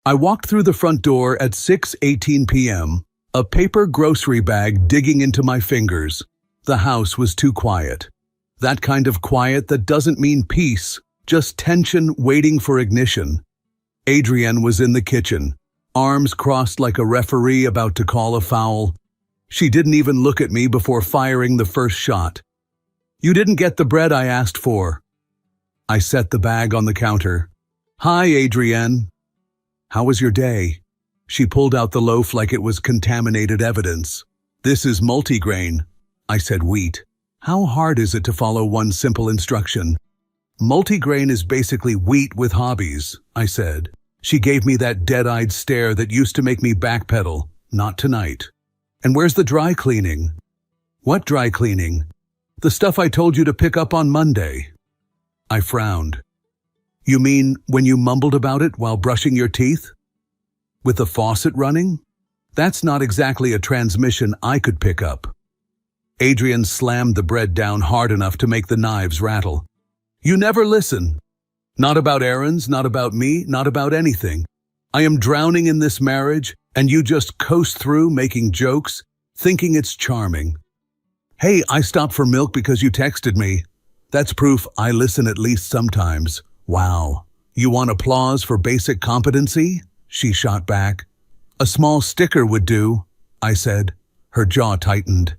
I walked through the front door at 6:18 p.m., a paper grocery bag digging into my fingers. The house was too quiet. That kind of quiet that doesn't mean peace, just tension waiting for ignition. Adrienne was in the kitchen, arms crossed like a referee about to call a foul. She didn't even look at me before firing the first shot. "You didn't get the bread I asked for." I set the bag on the counter. "Hi, Adrienne. How was your day?" She pulled out the loaf like it was contaminated evidence. "This is multigrain." I said wheat. "How hard is it to follow one simple instruction?" "Multigrain is basically wheat with hobbies," I said. She gave me that dead-eyed stare that used to make me backpedal. "Not tonight." "And where's the dry cleaning?" "What dry cleaning?" "The stuff I told you to pick up on Monday." I frowned. "You mean when you mumbled about it while brushing your teeth? With the faucet running? That's not exactly a transmission I could pick up." Adrienne slammed the bread down hard enough to make the knives rattle. "You never listen. Not about errands, not about me, not about anything. I am drowning in this marriage, and you just coast through making jokes, thinking it's charming. Hey, I stopped for milk because you texted me. That's proof I listen at least sometimes. Wow. You want applause for basic competency?" She shot back. "A small sticker would do," I said. Her jaw tightened.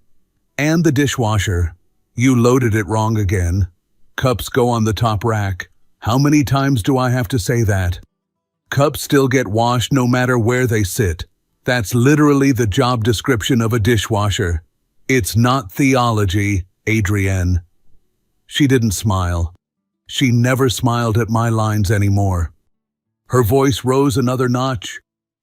"And the dishwasher. You loaded it wrong again. Cups go on the top rack. How many times do I have to say that? Cups still get washed no matter where they sit. That's literally the job description of a dishwasher. It's not theology, Adrienne." She didn't smile. She never smiled at my lines anymore. Her voice rose another notch.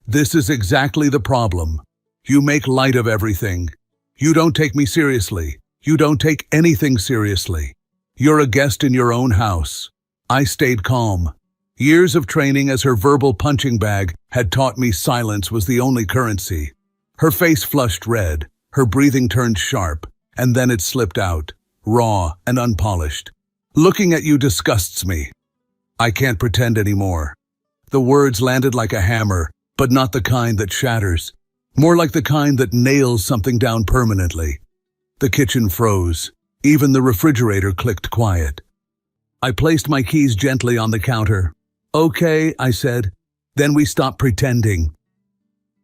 "This is exactly the problem. You make light of everything. You don't take me seriously. You don't take anything seriously. You're a guest in your own house." I stayed calm. Years of training as her verbal punching bag had taught me silence was the only currency. Her face flushed red, her breathing turned sharp, and then it slipped out, raw and unpolished. "Looking at you disgusts me. I can't pretend anymore." The words landed like a hammer, but not the kind that shatters. More like the kind that nails something down permanently. The kitchen froze. Even the refrigerator clicked quiet. I placed my keys gently on the counter. "Okay," I said. "Then we stop pretending."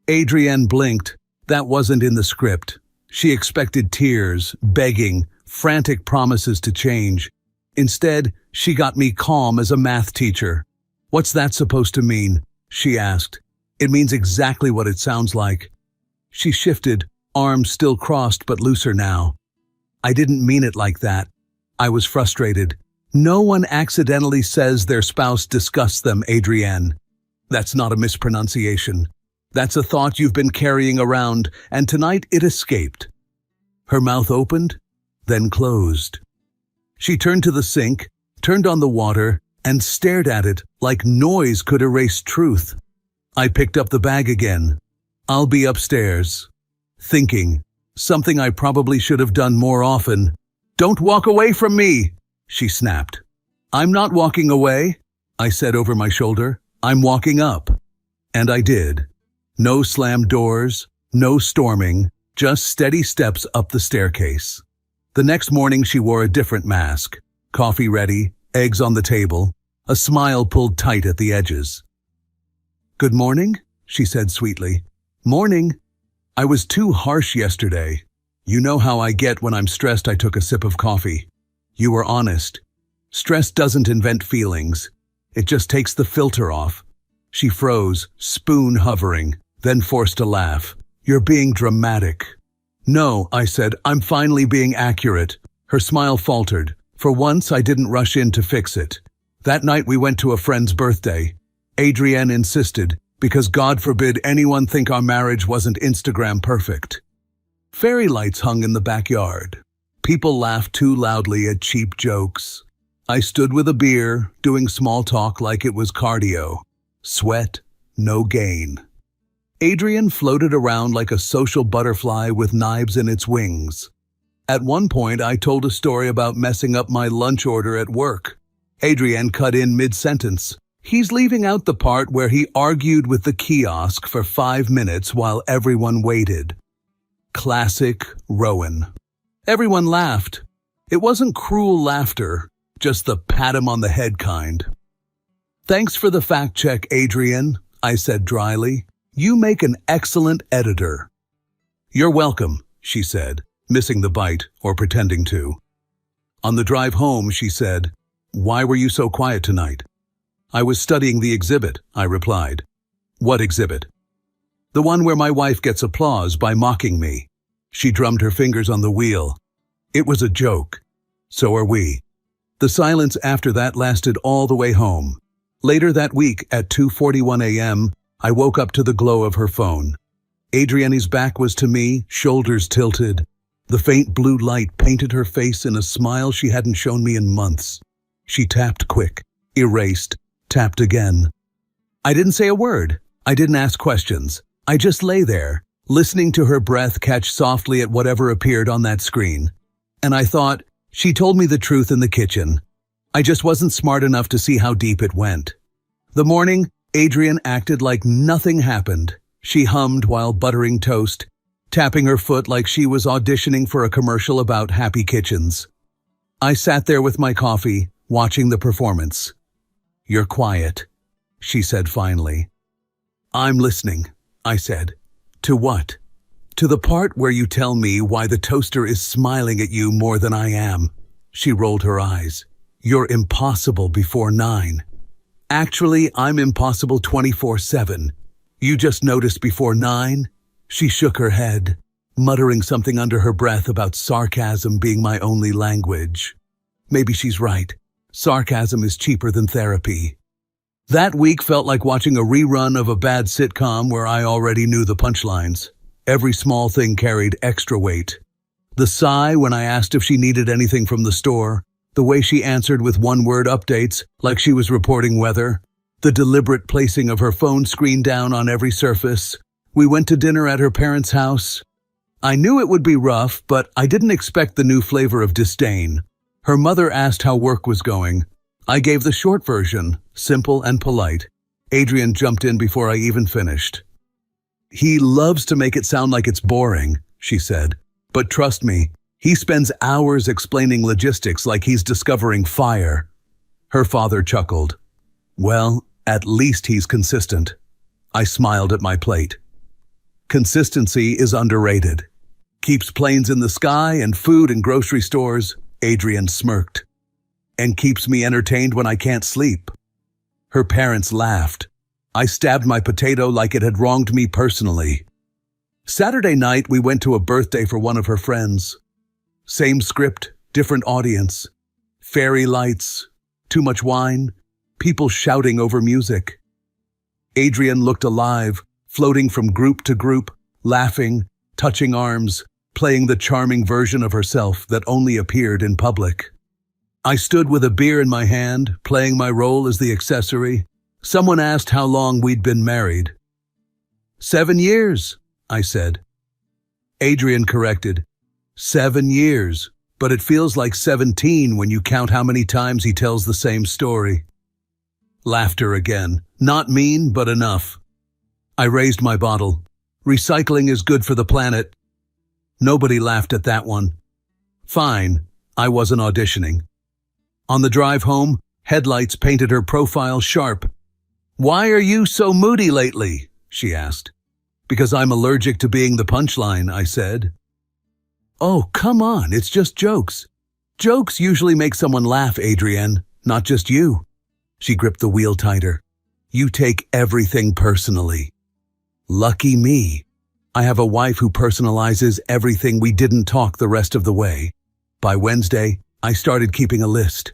Adrienne blinked. That wasn't in the script. She expected tears, begging, frantic promises to change. Instead, she got me calm as a math teacher. "What's that supposed to mean?" she asked. "It means exactly what it sounds like." She shifted, arms still crossed but looser now. "I didn't mean it like that." I was frustrated. "No one accidentally says their spouse disgusts them, Adrienne. That's not a mispronunciation. That's a thought you've been carrying around, and tonight it escaped." Her mouth opened, then closed. She turned to the sink, turned on the water, and stared at it like noise could erase truth. I picked up the bag again. "I'll be upstairs." Thinking, something I probably should have done more often. "Don't walk away from me," she snapped. "I'm not walking away," I said over my shoulder. "I'm walking up." And I did. No slammed doors, no storming, just steady steps up the staircase. The next morning she wore a different mask. Coffee ready, eggs on the table, a smile pulled tight at the edges. "Good morning," she said sweetly. "Morning. I was too harsh yesterday. You know how I get when I'm stressed." I took a sip of coffee. "You were honest. Stress doesn't invent feelings. It just takes the filter off." She froze, spoon hovering, then forced a laugh. "You're being dramatic." "No," I said, "I'm finally being accurate." Her smile faltered. For once, I didn't rush in to fix it. That night we went to a friend's birthday. Adrienne insisted, because God forbid anyone think our marriage wasn't Instagram perfect. Fairy lights hung in the backyard. People laughed too loudly at cheap jokes. I stood with a beer, doing small talk like it was cardio. Sweat, no gain. Adrienne floated around like a social butterfly with knives in its wings. At one point, I told a story about messing up my lunch order at work. Adrienne cut in mid-sentence. He's leaving out the part where he argued with the kiosk for 5 minutes while everyone waited. Classic Rowan. Everyone laughed. It wasn't cruel laughter, just the pat him on the head kind. "Thanks for the fact check, Adrian," I said dryly. "You make an excellent editor." "You're welcome," she said, missing the bite or pretending to. On the drive home, she said, "Why were you so quiet tonight?" "I was studying the exhibit," I replied. "What exhibit?" "The one where my wife gets applause by mocking me." She drummed her fingers on the wheel. "It was a joke. So are we." The silence after that lasted all the way home. Later that week, at 2:41 a.m., I woke up to the glow of her phone. Adriana's back was to me, shoulders tilted. The faint blue light painted her face in a smile she hadn't shown me in months. She tapped quick, erased, tapped again. I didn't say a word. I didn't ask questions. I just lay there, listening to her breath catch softly at whatever appeared on that screen. And I thought, she told me the truth in the kitchen. I just wasn't smart enough to see how deep it went. The morning, Adrian acted like nothing happened. She hummed while buttering toast, tapping her foot like she was auditioning for a commercial about happy kitchens. I sat there with my coffee, watching the performance. "You're quiet," she said finally. "I'm listening," I said. "To what?" "To the part where you tell me why the toaster is smiling at you more than I am." She rolled her eyes. "You're impossible before 9. Actually, I'm impossible 24/7. You just noticed before 9? She shook her head, muttering something under her breath about sarcasm being my only language. Maybe she's right. Sarcasm is cheaper than therapy. That week felt like watching a rerun of a bad sitcom where I already knew the punchlines. Every small thing carried extra weight. The sigh when I asked if she needed anything from the store, the way she answered with one-word updates like she was reporting weather, the deliberate placing of her phone screen down on every surface. We went to dinner at her parents' house. I knew it would be rough, but I didn't expect the new flavor of disdain. Her mother asked how work was going. I gave the short version, simple and polite. Adrian jumped in before I even finished. "He loves to make it sound like it's boring," she said. "But trust me, he spends hours explaining logistics like he's discovering fire." Her father chuckled. "Well, at least he's consistent." I smiled at my plate. "Consistency is underrated. Keeps planes in the sky and food in grocery stores," Adrian smirked. "And keeps me entertained when I can't sleep." Her parents laughed. I stabbed my potato like it had wronged me personally. Saturday night, we went to a birthday for one of her friends. Same script, different audience. Fairy lights, too much wine, people shouting over music. Adrian looked alive, floating from group to group, laughing, touching arms, playing the charming version of herself that only appeared in public. I stood with a beer in my hand, playing my role as the accessory. Someone asked how long we'd been married. 7 years, I said. Adrian corrected. 7 years, but it feels like 17 when you count how many times he tells the same story. Laughter again. Not mean, but enough. I raised my bottle. Recycling is good for the planet. Nobody laughed at that one. Fine, I wasn't auditioning. On the drive home, headlights painted her profile sharp. "Why are you so moody lately?" she asked. "Because I'm allergic to being the punchline," I said. "Oh, come on, it's just jokes." "Jokes usually make someone laugh, Adrienne, not just you." She gripped the wheel tighter. "You take everything personally." Lucky me. I have a wife who personalizes everything. We didn't talk the rest of the way. By Wednesday, I started keeping a list.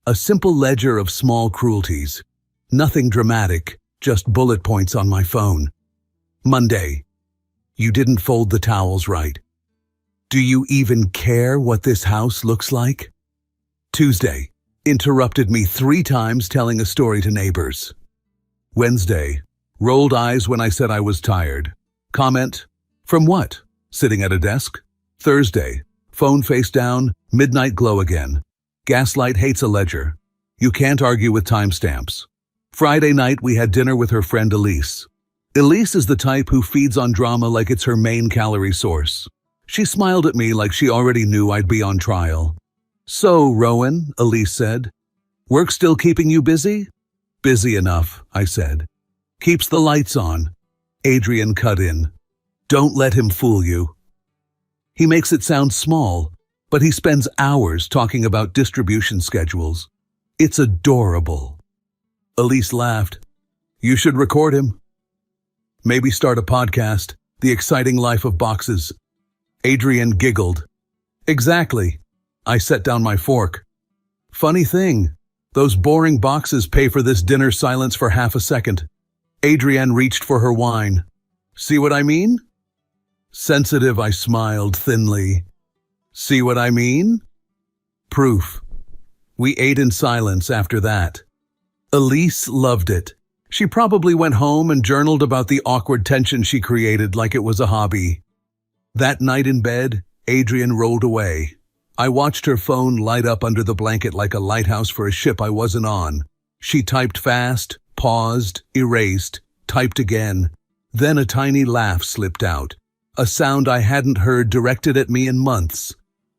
A simple ledger of small cruelties. Nothing dramatic, just bullet points on my phone. Monday, you didn't fold the towels right. Do you even care what this house looks like? Tuesday, interrupted me 3 times telling a story to neighbors. Wednesday, rolled eyes when I said I was tired. Comment, from what? Sitting at a desk? Thursday, phone face down, midnight glow again. Gaslight hates a ledger. You can't argue with timestamps. Friday night, we had dinner with her friend Elise. Elise is the type who feeds on drama like it's her main calorie source. She smiled at me like she already knew I'd be on trial. "So, Rowan," Elise said, "work still keeping you busy?" "Busy enough," I said. "Keeps the lights on." Adrian cut in. "Don't let him fool you. He makes it sound small, but he spends hours talking about distribution schedules. It's adorable." Elise laughed. "You should record him. Maybe start a podcast, The Exciting Life of Boxes." Adrian giggled. "Exactly." I set down my fork. "Funny thing, those boring boxes pay for this dinner silence for half a second." Adrienne reached for her wine. "See what I mean?" Sensitive, I smiled thinly. "See what I mean?" Proof. We ate in silence after that. Elise loved it. She probably went home and journaled about the awkward tension she created like it was a hobby. That night in bed, Adrienne rolled away. I watched her phone light up under the blanket like a lighthouse for a ship I wasn't on. She typed fast, paused, erased, typed again. Then a tiny laugh slipped out, a sound I hadn't heard directed at me in months.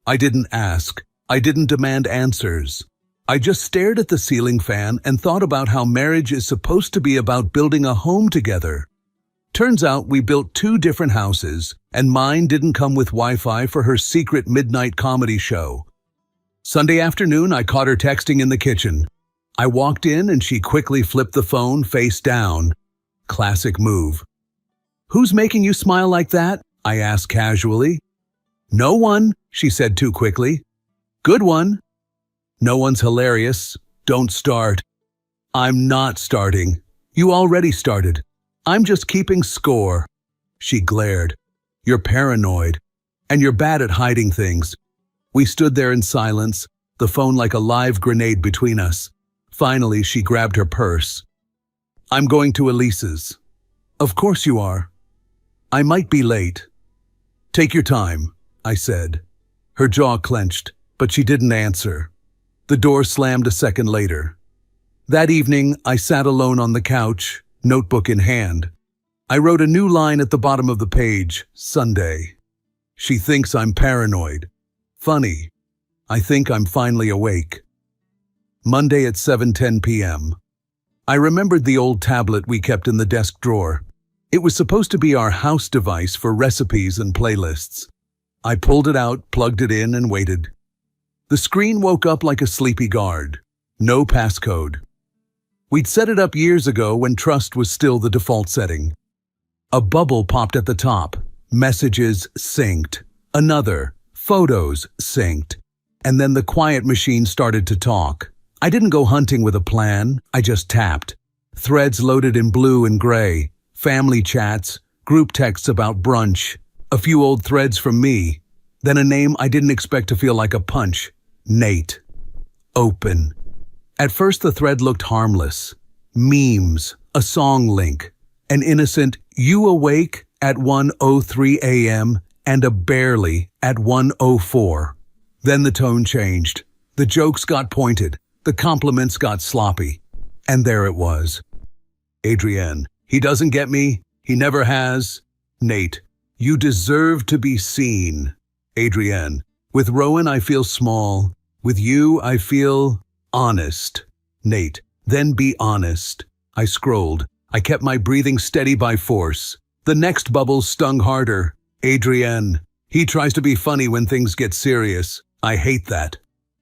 I didn't ask. I didn't demand answers. I just stared at the ceiling fan and thought about how marriage is supposed to be about building a home together. Turns out we built 2 different houses, and mine didn't come with Wi-Fi for her secret midnight comedy show. Sunday afternoon, I caught her texting in the kitchen. I walked in and she quickly flipped the phone face down. Classic move. "Who's making you smile like that?" I asked casually. "No one," she said too quickly. "Good one." "No one's hilarious. Don't start." "I'm not starting. You already started. I'm just keeping score." She glared. "You're paranoid. And you're bad at hiding things." We stood there in silence, the phone like a live grenade between us. Finally, she grabbed her purse. "I'm going to Elise's." "Of course you are." "I might be late." "Take your time," I said. Her jaw clenched, but she didn't answer. The door slammed a second later. That evening, I sat alone on the couch, notebook in hand. I wrote a new line at the bottom of the page, Sunday. "She thinks I'm paranoid. Funny. I think I'm finally awake." Monday at 7:10 p.m. I remembered the old tablet we kept in the desk drawer. It was supposed to be our house device for recipes and playlists. I pulled it out, plugged it in, and waited. The screen woke up like a sleepy guard. No passcode. We'd set it up years ago when trust was still the default setting. A bubble popped at the top. Messages synced. Another. Photos synced. And then the quiet machine started to talk. I didn't go hunting with a plan. I just tapped. Threads loaded in blue and gray. Family chats. Group texts about brunch. A few old threads from me. Then a name I didn't expect to feel like a punch. Nate. Open. At first the thread looked harmless. Memes. A song link. An innocent, "You awake?" at 1:03 a.m. and a barely at 1:04. Then the tone changed. The jokes got pointed. The compliments got sloppy. And there it was. Adrienne, "He doesn't get me. He never has." Nate, "You deserve to be seen." Adrienne, "With Rowan I feel small. With you I feel honest." Nate, "Then be honest." I scrolled. I kept my breathing steady by force. The next bubble stung harder. Adrienne, "He tries to be funny when things get serious. I hate that."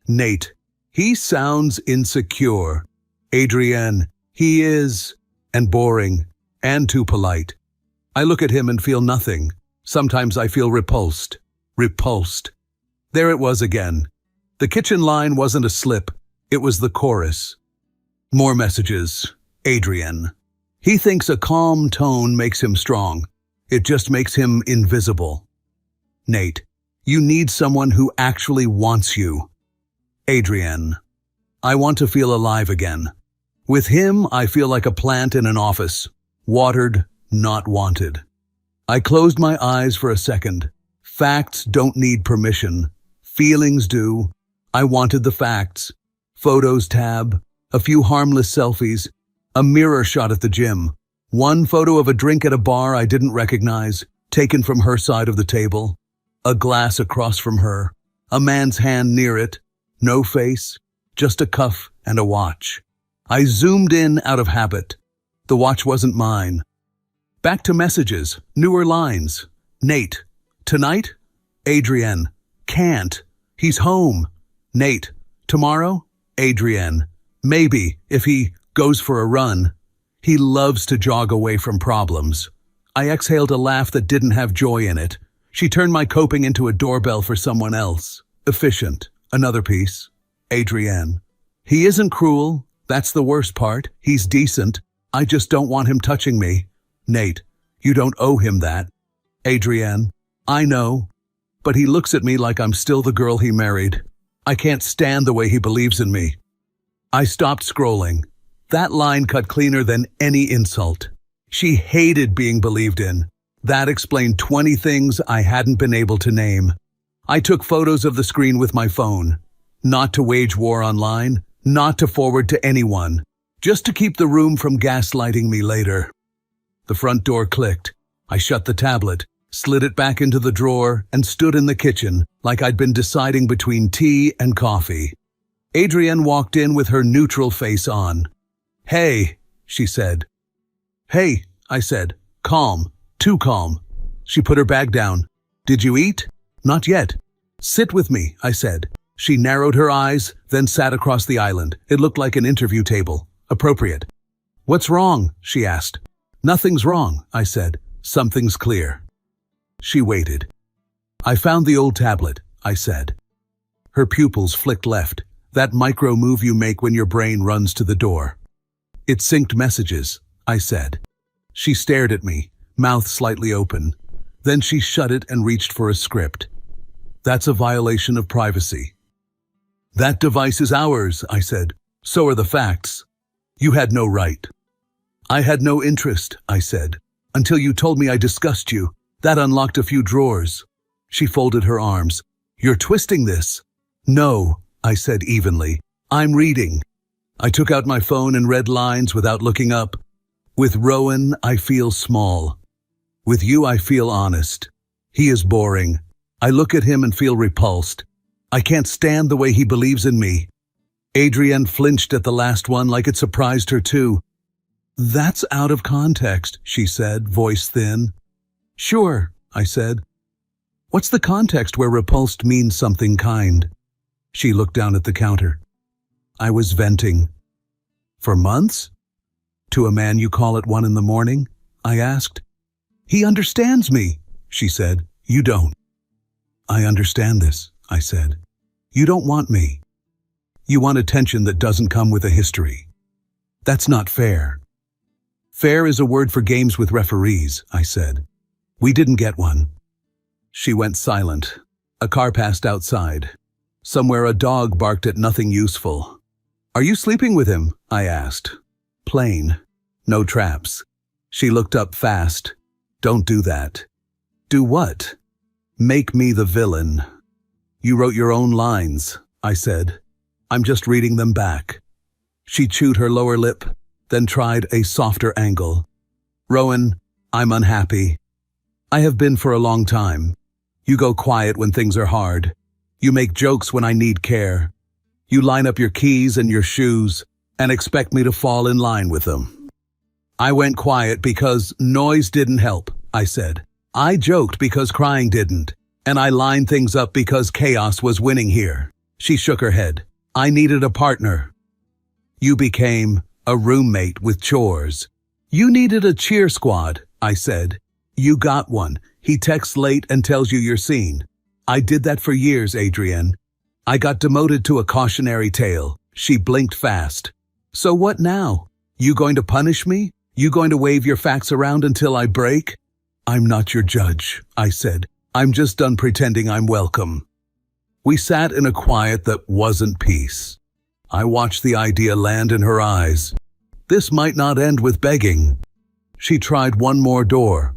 Nate, "He sounds insecure." Adrienne, "He is." And boring. And too polite. I look at him and feel nothing. Sometimes I feel repulsed. Repulsed. There it was again. The kitchen line wasn't a slip. It was the chorus. More messages. Adrienne, "He thinks a calm tone makes him strong. It just makes him invisible." Nate, "You need someone who actually wants you." Adrienne, "I want to feel alive again. With him, I feel like a plant in an office. Watered, not wanted." I closed my eyes for a second. Facts don't need permission. Feelings do. I wanted the facts. Photos tab, a few harmless selfies, A mirror shot at the gym. One photo of a drink at a bar I didn't recognize, taken from her side of the table. A glass across from her. A man's hand near it. No face, just a cuff and a watch. I zoomed in out of habit. The watch wasn't mine. Back to messages, newer lines. Nate, tonight? Adrienne, can't. He's home. Nate, tomorrow? Adrienne, maybe, if he goes for a run. He loves to jog away from problems. I exhaled a laugh that didn't have joy in it. She turned my coping into a doorbell for someone else. Efficient. Another piece. Adrienne. He isn't cruel. That's the worst part. He's decent. I just don't want him touching me. Nate, you don't owe him that. Adrienne. I know. But he looks at me like I'm still the girl he married. I can't stand the way he believes in me. I stopped scrolling. That line cut cleaner than any insult. She hated being believed in. That explained 20 things I hadn't been able to name. I took photos of the screen with my phone. Not to wage war online, not to forward to anyone, just to keep the room from gaslighting me later. The front door clicked. I shut the tablet, slid it back into the drawer, and stood in the kitchen like I'd been deciding between tea and coffee. Adrienne walked in with her neutral face on. Hey, she said. Hey, I said, calm, too calm. She put her bag down. Did you eat? Not yet. Sit with me, I said. She narrowed her eyes, then sat across the island. It looked like an interview table. Appropriate. What's wrong? She asked. Nothing's wrong, I said. Something's clear. She waited. I found the old tablet, I said. Her pupils flicked left, that micro move you make when your brain runs to the door. It synced messages, I said. She stared at me, mouth slightly open. Then she shut it and reached for a script. That's a violation of privacy. That device is ours, I said. So are the facts. You had no right. I had no interest, I said, until you told me I discussed you. That unlocked a few drawers. She folded her arms. You're twisting this. No, I said evenly. I'm reading. I took out my phone and read lines without looking up. With Rowan, I feel small. With you, I feel honest. He is boring. I look at him and feel repulsed. I can't stand the way he believes in me. Adrienne flinched at the last one like it surprised her too. That's out of context, she said, voice thin. Sure, I said. What's the context where repulsed means something kind? She looked down at the counter. I was venting. For months? To a man you call at 1 a.m, I asked. He understands me, she said. You don't. I understand this, I said. You don't want me. You want attention that doesn't come with a history. That's not fair. Fair is a word for games with referees, I said. We didn't get one. She went silent. A car passed outside. Somewhere a dog barked at nothing useful. Are you sleeping with him? I asked. Plain. No traps. She looked up fast. Don't do that. Do what? Make me the villain. You wrote your own lines, I said. I'm just reading them back. She chewed her lower lip, then tried a softer angle. Rowan, I'm unhappy. I have been for a long time. You go quiet when things are hard. You make jokes when I need care. You line up your keys and your shoes and expect me to fall in line with them. I went quiet because noise didn't help, I said. I joked because crying didn't, and I lined things up because chaos was winning here. She shook her head. I needed a partner. You became a roommate with chores. You needed a cheer squad, I said. You got one. He texts late and tells you you're seen. I did that for years, Adrienne. I got demoted to a cautionary tale. She blinked fast. So what now? You going to punish me? You going to wave your facts around until I break? I'm not your judge, I said. I'm just done pretending I'm welcome. We sat in a quiet that wasn't peace. I watched the idea land in her eyes. This might not end with begging. She tried one more door.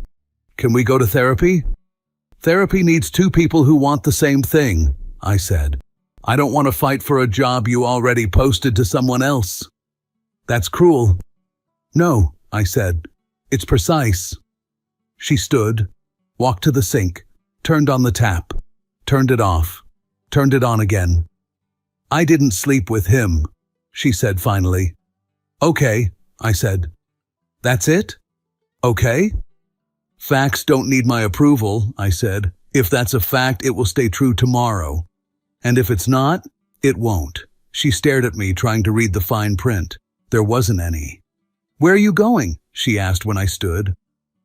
Can we go to therapy? Therapy needs two people who want the same thing, I said. I don't want to fight for a job you already posted to someone else. That's cruel. No, I said. It's precise. She stood, walked to the sink, turned on the tap, turned it off, turned it on again. I didn't sleep with him, she said finally. Okay, I said. That's it? Okay? Facts don't need my approval, I said. If that's a fact, it will stay true tomorrow. And if it's not, it won't. She stared at me, trying to read the fine print. There wasn't any. Where are you going? She asked when I stood.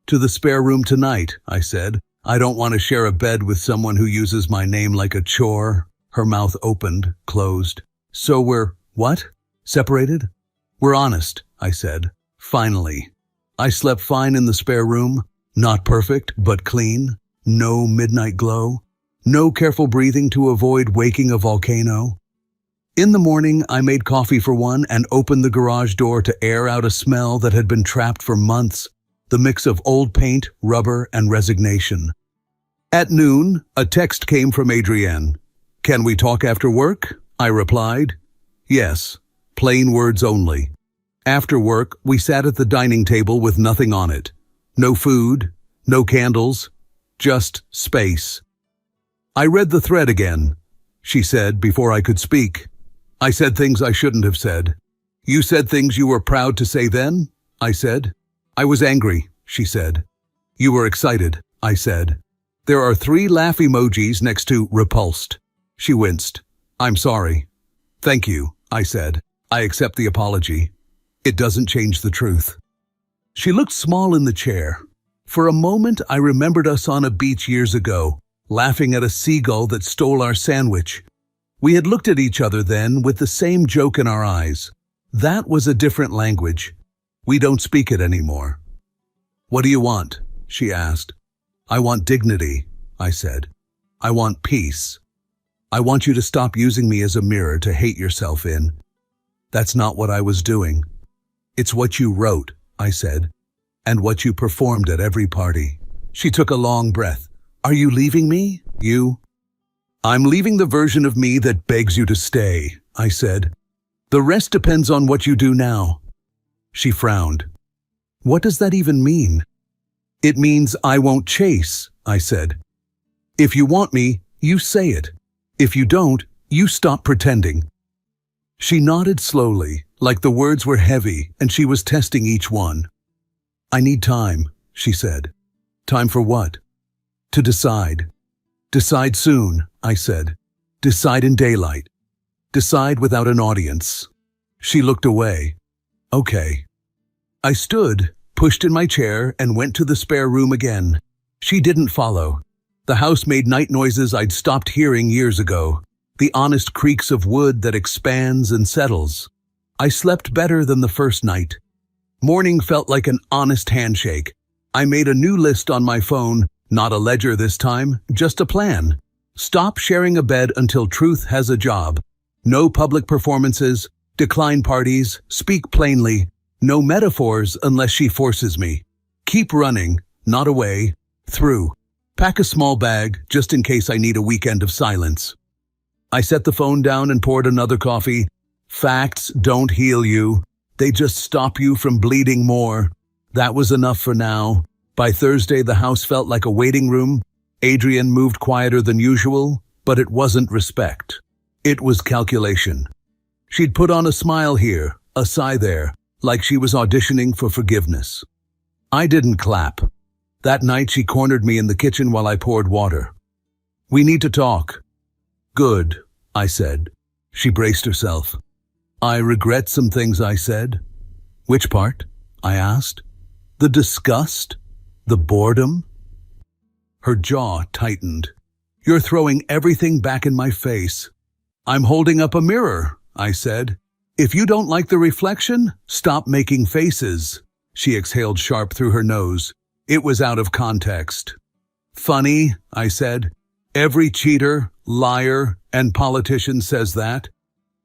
To the spare room tonight, I said. I don't want to share a bed with someone who uses my name like a chore. Her mouth opened, closed. So we're, what? Separated? We're honest, I said. Finally. I slept fine in the spare room. Not perfect, but clean. No midnight glow. No careful breathing to avoid waking a volcano. In the morning, I made coffee for one and opened the garage door to air out a smell that had been trapped for months, the mix of old paint, rubber, and resignation. At noon, a text came from Adrienne. Can we talk after work? I replied. Yes, plain words only. After work, we sat at the dining table with nothing on it. No food, no candles, just space. I read the thread again, she said before I could speak. I said things I shouldn't have said. You said things you were proud to say then, I said. I was angry, she said. You were excited, I said. There are 3 laugh emojis next to repulsed. She winced. I'm sorry. Thank you, I said. I accept the apology. It doesn't change the truth. She looked small in the chair. For a moment, I remembered us on a beach years ago, laughing at a seagull that stole our sandwich. We had looked at each other then with the same joke in our eyes. That was a different language. We don't speak it anymore. What do you want? She asked. I want dignity, I said. I want peace. I want you to stop using me as a mirror to hate yourself in. That's not what I was doing. It's what you wrote, I said, and what you performed at every party. She took a long breath. Are you leaving me? You? I'm leaving the version of me that begs you to stay, I said. The rest depends on what you do now. She frowned. What does that even mean? It means I won't chase, I said. If you want me, you say it. If you don't, you stop pretending. She nodded slowly, like the words were heavy and she was testing each one. I need time, she said. Time for what? To decide. Decide soon, I said. Decide in daylight. Decide without an audience. She looked away. Okay. I stood, pushed in my chair, and went to the spare room again. She didn't follow. The house made night noises I'd stopped hearing years ago. The honest creaks of wood that expands and settles. I slept better than the first night. Morning felt like an honest handshake. I made a new list on my phone, not a ledger this time, just a plan. Stop sharing a bed until truth has a job. No public performances, decline parties, speak plainly. No metaphors unless she forces me. Keep running, not away, through. Pack a small bag, just in case I need a weekend of silence. I set the phone down and poured another coffee. Facts don't heal you. They just stop you from bleeding more. That was enough for now. By Thursday, the house felt like a waiting room. Adrienne moved quieter than usual, but it wasn't respect. It was calculation. She'd put on a smile here, a sigh there, like she was auditioning for forgiveness. I didn't clap. That night, she cornered me in the kitchen while I poured water. We need to talk. Good, I said. She braced herself. I regret some things I said. Which part? I asked. The disgust? The boredom? Her jaw tightened. You're throwing everything back in my face. I'm holding up a mirror, I said. If you don't like the reflection, stop making faces. She exhaled sharp through her nose. It was out of context. Funny, I said. Every cheater, liar, and politician says that.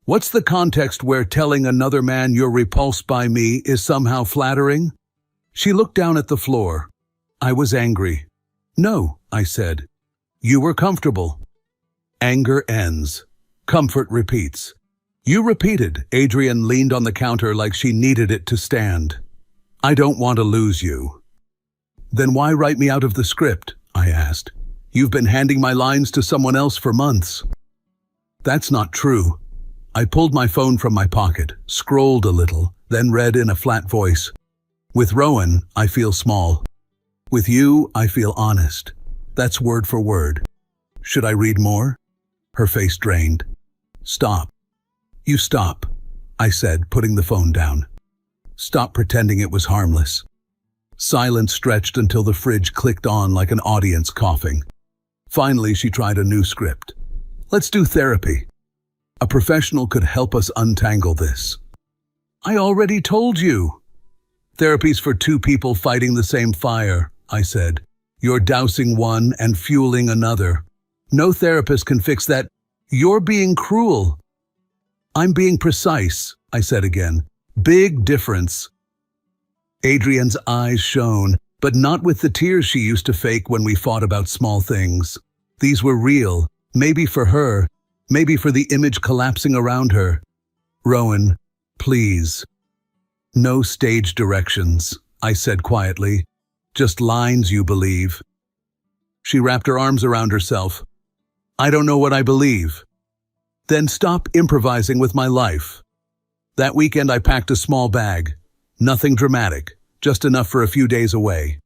What's the context where telling another man you're repulsed by me is somehow flattering? She looked down at the floor. I was angry. No, I said. You were comfortable. Anger ends. Comfort repeats. You repeated. Adrienne leaned on the counter like she needed it to stand. I don't want to lose you. Then why write me out of the script? I asked. You've been handing my lines to someone else for months. That's not true. I pulled my phone from my pocket, scrolled a little, then read in a flat voice. With Rowan, I feel small. With you, I feel honest. That's word for word. Should I read more? Her face drained. Stop. You stop, I said, putting the phone down. Stop pretending it was harmless. Silence stretched until the fridge clicked on like an audience coughing. Finally, she tried a new script. Let's do therapy. A professional could help us untangle this. I already told you. Therapy's for two people fighting the same fire, I said. You're dousing one and fueling another. No therapist can fix that. You're being cruel. I'm being precise, I said again. Big difference. Adrian's eyes shone, but not with the tears she used to fake when we fought about small things. These were real, maybe for her, maybe for the image collapsing around her. Rowan, please. No stage directions, I said quietly. Just lines you believe. She wrapped her arms around herself. I don't know what I believe. Then stop improvising with my life. That weekend I packed a small bag. Nothing dramatic, just enough for a few days away.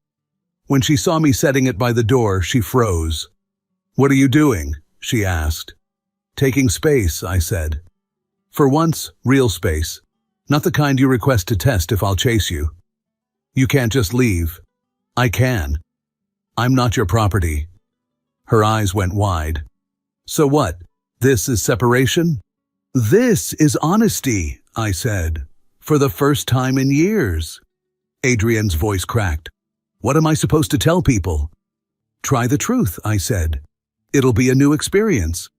When she saw me setting it by the door, she froze. What are you doing? She asked. Taking space, I said. For once, real space. Not the kind you request to test if I'll chase you. You can't just leave. I can. I'm not your property. Her eyes went wide. So what? This is separation? This is honesty, I said. For the first time in years. Adrian's voice cracked. What am I supposed to tell people? Try the truth, I said. It'll be a new experience.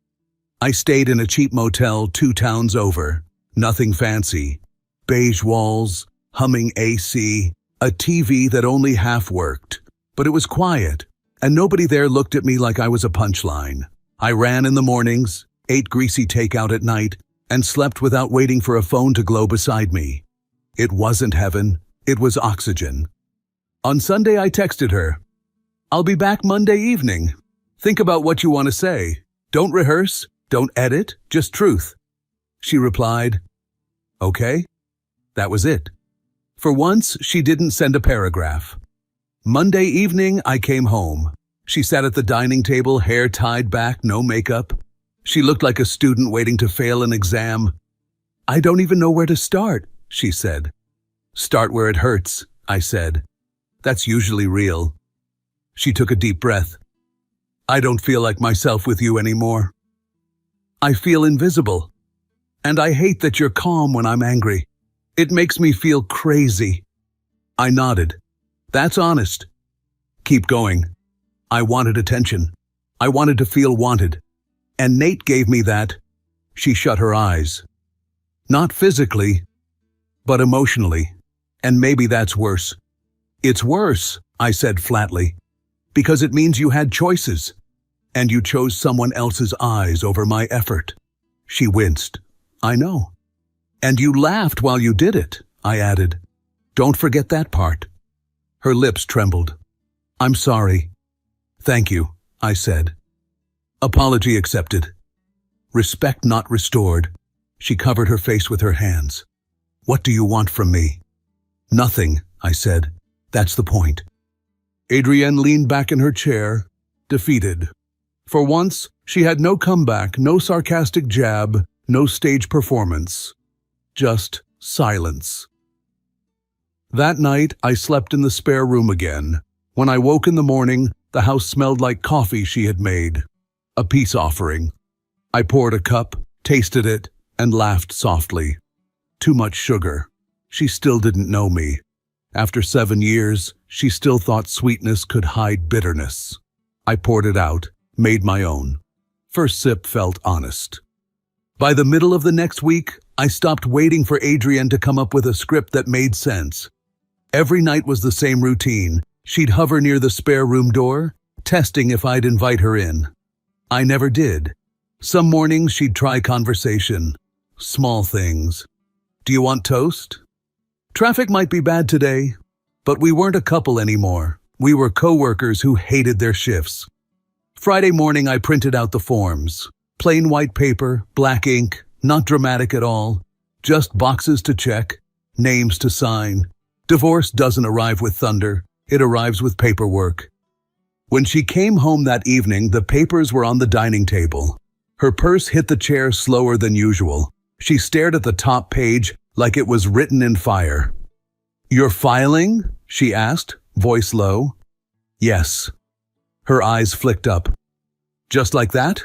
I stayed in a cheap motel 2 towns over. Nothing fancy. Beige walls, humming AC, a TV that only half worked. But it was quiet, and nobody there looked at me like I was a punchline. I ran in the mornings, ate greasy takeout at night, and slept without waiting for a phone to glow beside me. It wasn't heaven, it was oxygen. On Sunday I texted her, I'll be back Monday evening. Think about what you want to say. Don't rehearse, don't edit, just truth. She replied, okay. That was it. For once, she didn't send a paragraph. Monday evening, I came home. She sat at the dining table, hair tied back, no makeup. She looked like a student waiting to fail an exam. I don't even know where to start, she said. Start where it hurts, I said. That's usually real. She took a deep breath. I don't feel like myself with you anymore. I feel invisible. And I hate that you're calm when I'm angry. It makes me feel crazy. I nodded. That's honest. Keep going. I wanted attention. I wanted to feel wanted. And Nate gave me that. She shut her eyes. Not physically, but emotionally. And maybe that's worse. It's worse, I said flatly, because it means you had choices. And you chose someone else's eyes over my effort. She winced. I know. And you laughed while you did it, I added. Don't forget that part. Her lips trembled. I'm sorry. Thank you, I said. Apology accepted. Respect not restored. She covered her face with her hands. What do you want from me? Nothing, I said. That's the point. Adrienne leaned back in her chair, defeated. For once, she had no comeback, no sarcastic jab, no stage performance. Just silence. That night, I slept in the spare room again. When I woke in the morning, the house smelled like coffee she had made. A peace offering. I poured a cup, tasted it, and laughed softly. Too much sugar. She still didn't know me. After 7 years, she still thought sweetness could hide bitterness. I poured it out, made my own. First sip felt honest. By the middle of the next week, I stopped waiting for Adrienne to come up with a script that made sense. Every night was the same routine. She'd hover near the spare room door, testing if I'd invite her in. I never did. Some mornings she'd try conversation. Small things. Do you want toast? Traffic might be bad today. But we weren't a couple anymore. We were co-workers who hated their shifts. Friday morning, I printed out the forms. Plain white paper, black ink, not dramatic at all. Just boxes to check, names to sign. Divorce doesn't arrive with thunder. It arrives with paperwork. When she came home that evening, the papers were on the dining table. Her purse hit the chair slower than usual. She stared at the top page like it was written in fire. "You're filing?" she asked, voice low. "Yes." Her eyes flicked up. "Just like that?"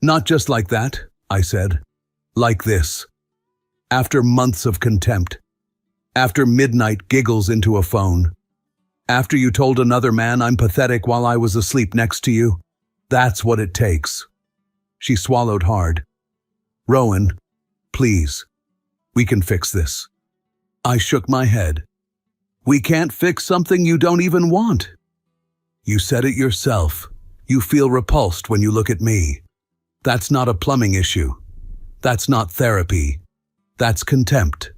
"Not just like that," I said. "Like this." After months of contempt. After midnight giggles into a phone. After you told another man I'm pathetic while I was asleep next to you. That's what it takes. She swallowed hard. "Rowan, please. We can fix this." I shook my head. "We can't fix something you don't even want." "You said it yourself. You feel repulsed when you look at me. That's not a plumbing issue. That's not therapy. That's contempt.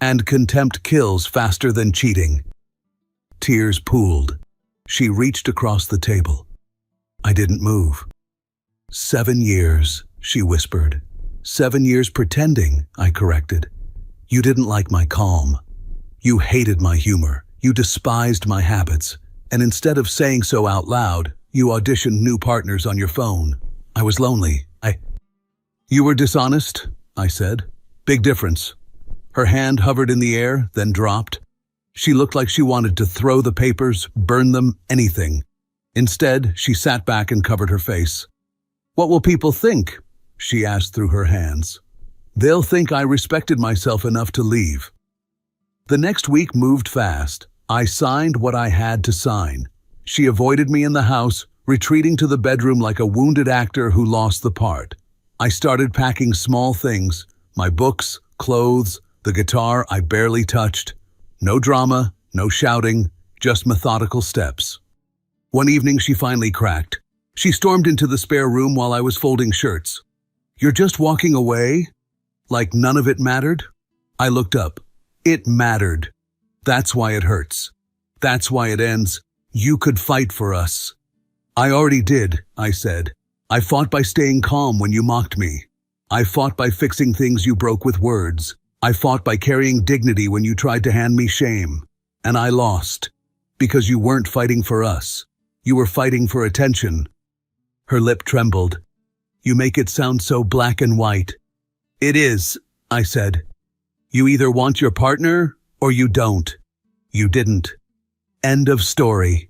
And contempt kills faster than cheating." Tears pooled. She reached across the table. I didn't move. 7 years, she whispered. 7 years pretending, I corrected. You didn't like my calm. You hated my humor. You despised my habits. And instead of saying so out loud, you auditioned new partners on your phone. I was lonely. You were dishonest, I said. Big difference. Her hand hovered in the air, then dropped. She looked like she wanted to throw the papers, burn them, anything. Instead, she sat back and covered her face. "What will people think?" she asked through her hands. "They'll think I respected myself enough to leave." The next week moved fast. I signed what I had to sign. She avoided me in the house, retreating to the bedroom like a wounded actor who lost the part. I started packing small things, my books, clothes, the guitar I barely touched. No drama, no shouting, just methodical steps. One evening she finally cracked. She stormed into the spare room while I was folding shirts. "You're just walking away? Like none of it mattered?" I looked up. It mattered. That's why it hurts. That's why it ends. You could fight for us. "I already did," I said. "I fought by staying calm when you mocked me. I fought by fixing things you broke with words. I fought by carrying dignity when you tried to hand me shame. And I lost. Because you weren't fighting for us. You were fighting for attention." Her lip trembled. "You make it sound so black and white." "It is," I said. "You either want your partner or you don't. You didn't. End of story."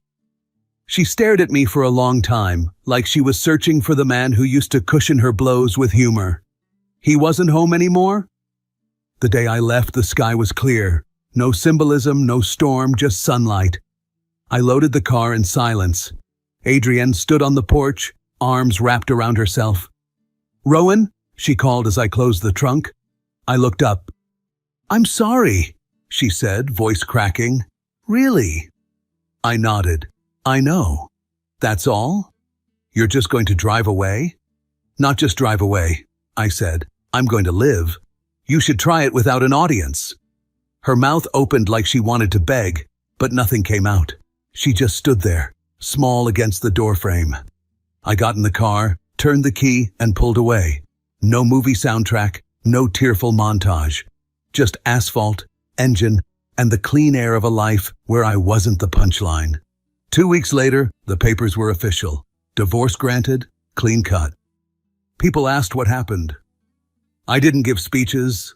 She stared at me for a long time, like she was searching for the man who used to cushion her blows with humor. He wasn't home anymore? The day I left, the sky was clear. No symbolism, no storm, just sunlight. I loaded the car in silence. Adrienne stood on the porch, arms wrapped around herself. "Rowan?" she called as I closed the trunk. I looked up. "I'm sorry," she said, voice cracking. "Really?" I nodded. "I know. That's all? You're just going to drive away?" "Not just drive away," I said. "I'm going to live. You should try it without an audience." Her mouth opened like she wanted to beg, but nothing came out. She just stood there, small against the doorframe. I got in the car, turned the key, and pulled away. No movie soundtrack, no tearful montage. Just asphalt, engine, and the clean air of a life where I wasn't the punchline. 2 weeks later, the papers were official. Divorce granted, clean cut. People asked what happened. I didn't give speeches.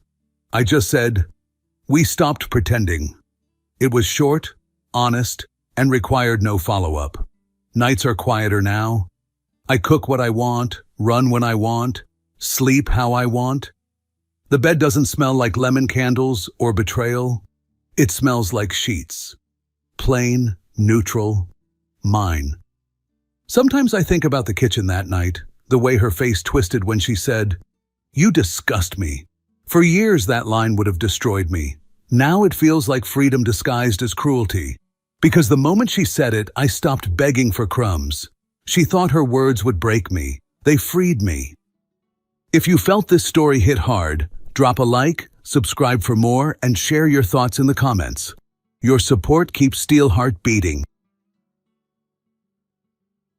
I just said, we stopped pretending. It was short, honest, and required no follow-up. Nights are quieter now. I cook what I want, run when I want, sleep how I want. The bed doesn't smell like lemon candles or betrayal. It smells like sheets. Plain, neutral, mine. Sometimes I think about the kitchen that night, the way her face twisted when she said, "You disgust me." For years that line would have destroyed me. Now it feels like freedom disguised as cruelty. Because the moment she said it, I stopped begging for crumbs. She thought her words would break me. They freed me. If you felt this story hit hard, drop a like, subscribe for more, and share your thoughts in the comments. Your support keeps Steelheart beating.